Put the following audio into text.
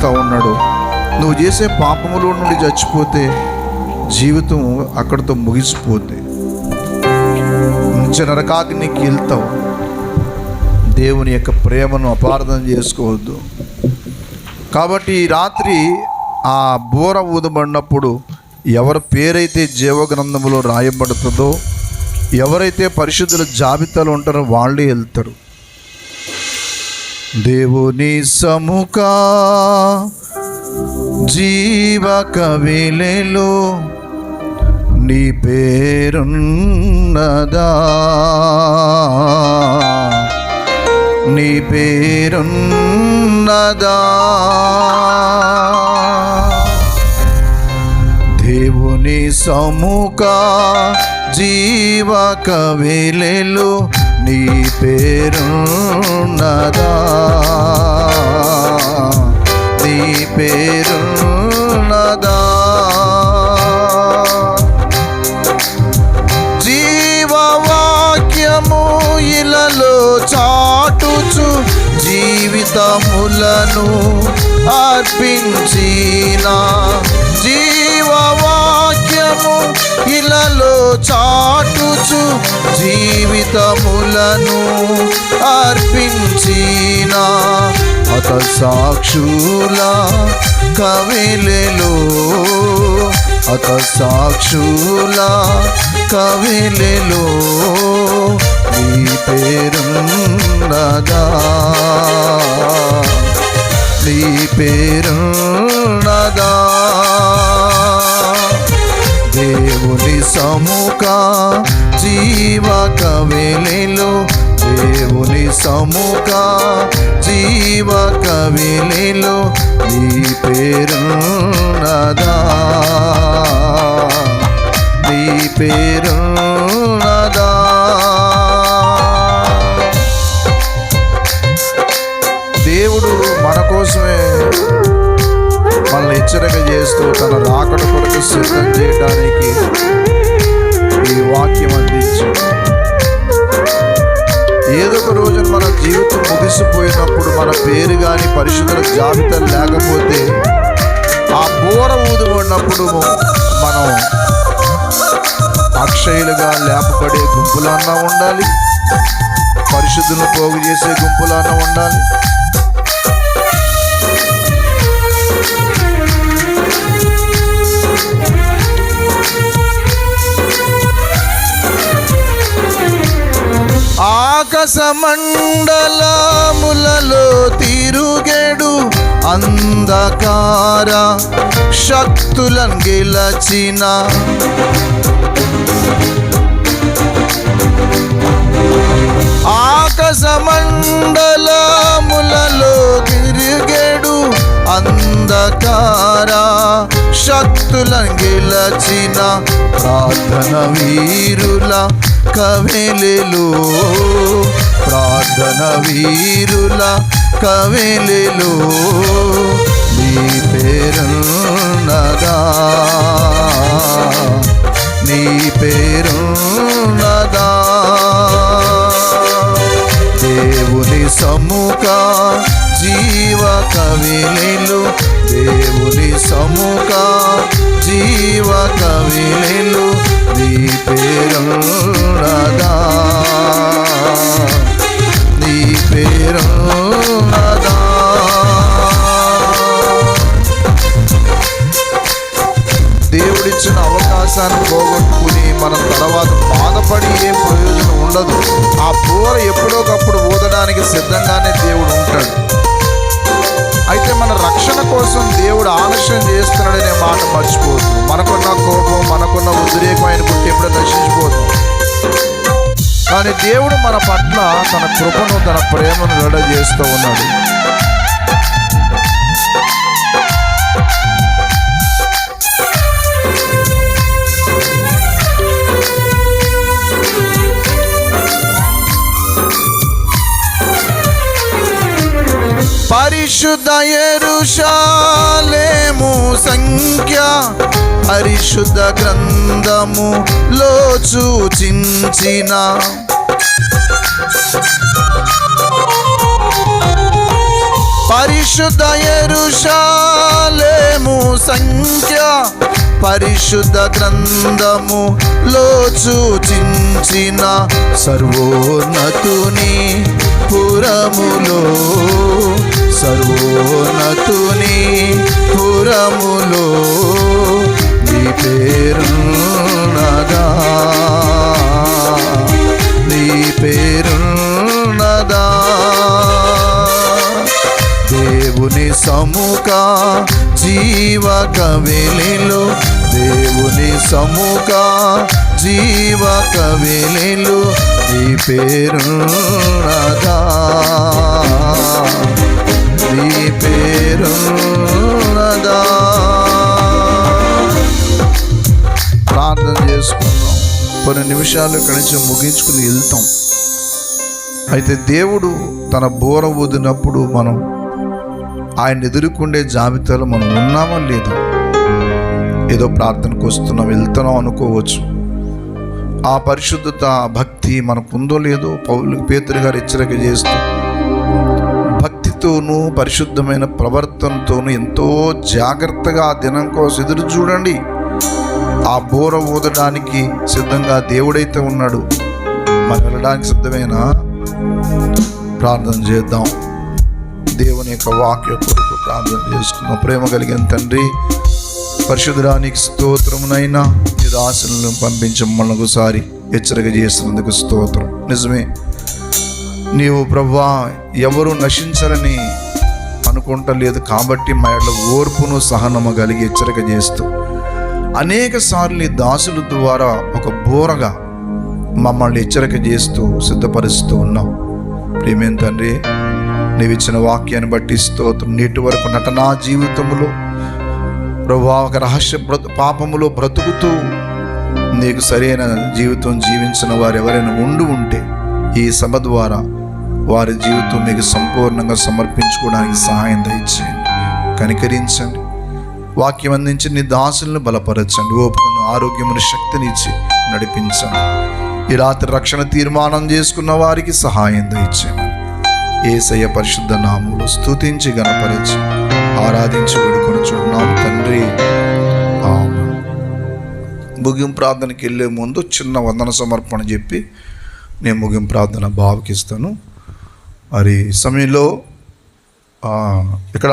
చెప్తా ఉన్నాడు, నువ్వు చేసే పాపములో నుండి చచ్చిపోతే జీవితం అక్కడితో ముగిసిపోతే నిత్య నరకాగ్నికి వెళ్తావు. దేవుని యొక్క ప్రేమను అపార్థం చేసుకోవద్దు. కాబట్టి ఈ రాత్రి ఆ బోర ఊదబడినప్పుడు ఎవరి పేరైతే జీవగ్రంథములో రాయబడుతుందో, ఎవరైతే పరిశుద్ధుల జాబితాలో ఉంటారో వాళ్ళే వెళ్తారు. దేవుని సముఖ జీవ కవిలలో నీ పేరున్నదా, నీ పేరున్నదా. దేవుని సముఖ జీవ కవిలలో నీ పేరున్నదా, నీ పేరున్నదా. జీవవాక్యము ఇలలో చాటుచు జీవితములను అర్పించిన, జీవవాక్యము ఇలలో చాటుచు జీవితములను అర్పించిన హత సాక్షుల కవిలలో, హత సాక్షుల కవిలలో నీ పేరున్నదా, నీ పేరున్నదా. దేవుని సముఖ జీవ కవిలలో, దేవుని సముఖ జీవ కవిలలో నీ పేరున్నదా, నీ పేరున్నదా. దేవుడు మన కోసమే మనల్ని హెచ్చరిక చేస్తూ తన రాకడ కొరకు సిద్ధం చేయడానికి ఈ వాక్యం అందించి, ఏదో ఒక రోజున మన జీవితం ముగిసిపోయినప్పుడు మన పేరు కానీ పరిశుద్ధుల జాబితా లేకపోతే ఆ బోర ఊదుకున్నప్పుడు మనం అక్షయులుగా లేపబడే గుంపులన్నా ఉండాలి, పరిశుద్ధులను పోగు చేసే గుంపులన్నా ఉండాలి. ఆకాశ మండలములలో తిరుగేడు అంధకార శక్తులను గెలచిన, ఆకాశ మండలములలో తిరుగేడు అంధకార శక్తులను గెలచిన ప్రార్థన వీరుల కవిలలో, ప్రార్థన వీరుల కవిలలో నీ పేరున్నదా, నీ పేరున్నదా. దేవుని సముఖ జీవ కవిలలో, దేవుని సముఖ జీవ కవిలలో నీ పేరున్నదా, నీ పేరున్నదా. దేవుడిచ్చిన అవకాశాన్ని పోగొట్టుకుని మనం తర్వాత బాధపడి ఏం ప్రయోజనం ఉండదు. ఆ బోర ఎప్పుడోకప్పుడు ఊదడానికి సిద్ధంగానే దేవుడు ఉంటాడు. అయితే మన రక్షణ కోసం దేవుడు ఆలస్యం చేస్తున్నాడనే మాట మర్చిపోదు. మనకున్న కోపం, మనకున్న ఉద్రేకం ఆయన పుట్టి ఎప్పుడో నశించిపోతుంది. కానీ దేవుడు మన పట్ల తన కృపను, తన ప్రేమను వెడ చేస్తూ ఉన్నాడు. పరిశుద్ధ యెరూషలేము సంఖ్య పరిశుద్ధ గ్రంథములో సూచించిన, పరిశుద్ధ యెరూషలేము సంఖ్య పరిశుద్ధ గ్రంథములో సూచించిన సర్వోన్నతుని పురములో, సర్వోన్నతుని పురములో నీ పేరున్నదా, నీ పేరున్నదా. దేవుని సముఖ జీవ కవిలిలో, దేవుని సముఖ జీవ కవిలిలో నీ పేరున్నదా, నీ పేరున్నదా. ప్రార్థన చేసుకుందాం. కొన్ని నిమిషాలు ఇక్కడి నుంచి ముగించుకుని వెళ్తాం. అయితే దేవుడు తన బోర ఊదినప్పుడు మనం ఆయన ఎదుర్కొండే జాబితాలో మనం ఉన్నామో లేదో, ఏదో ప్రార్థనకు వస్తున్నాం వెళ్తున్నాం అనుకోవచ్చు. ఆ పరిశుద్ధత భక్తి మనకుందో లేదో పేతురు గారు హెచ్చరిక చేస్తూ భక్తితోనూ పరిశుద్ధమైన ప్రవర్తనతోనూ ఎంతో జాగ్రత్తగా ఆ దినం కోసం ఎదురు చూడండి. ఆ బోర ఊదడానికి సిద్ధంగా దేవుడైతే ఉన్నాడు, మనం వెళ్ళడానికి సిద్ధమేనా? ప్రార్థన చేద్దాం. దేవుని యొక్క వాక్య కొరకు ప్రార్థన చేసుకుందాం. ప్రేమ కలిగిన తండ్రి, పరిశుద్ధుడానికి స్తోత్రమునైనా నీ దాసులను పంపించి మమ్మల్ని ఒకసారి హెచ్చరిక చేసినందుకు స్తోత్రం. నిజమే, నీవు ప్రభువా ఎవరు నశించాలని అనుకుంటలేదు కాబట్టి మా యొక్క ఓర్పును సహనము కలిగి హెచ్చరిక చేస్తూ అనేక సార్లు నీ దాసుల ద్వారా ఒక బోరగా మమ్మల్ని హెచ్చరిక చేస్తూ సిద్ధపరుస్తూ ఉన్నాం. ప్రియమైన తండ్రి, నీవిచ్చిన వాక్యాన్ని బట్టి స్తోత్రం. నేటి వరకు నటనా జీవితంలో ప్రభువా ఒక రహస్య పాపములో బ్రతుకుతూ నీకు సరైన జీవితం జీవించిన వారు ఎవరైనా ఉంటే ఈ సభ ద్వారా వారి జీవితం మీకు సంపూర్ణంగా సమర్పించుకోవడానికి సహాయం దయచేయండి, కనికరించండి. వాక్యం అందించి నీ దాసులను బలపరచండి, ఓపికను ఆరోగ్యమును శక్తిని ఇచ్చి నడిపించండి. ఈ రాత్రి రక్షణ తీర్మానం చేసుకున్న వారికి సహాయం దయచేయండి. యేసయ్య పరిశుద్ధ నామములో స్తుతించి గణపరచి ఆరాధించి వేడుకొనుచున్నాం తండ్రి, ఆమేన్. ముగింపు ప్రార్థనకి వెళ్ళే ముందు చిన్న వందన సమర్పణ చెప్పి నేను ముగింపు ప్రార్థన భావికిస్తాను. మరి సమయంలో ఇక్కడ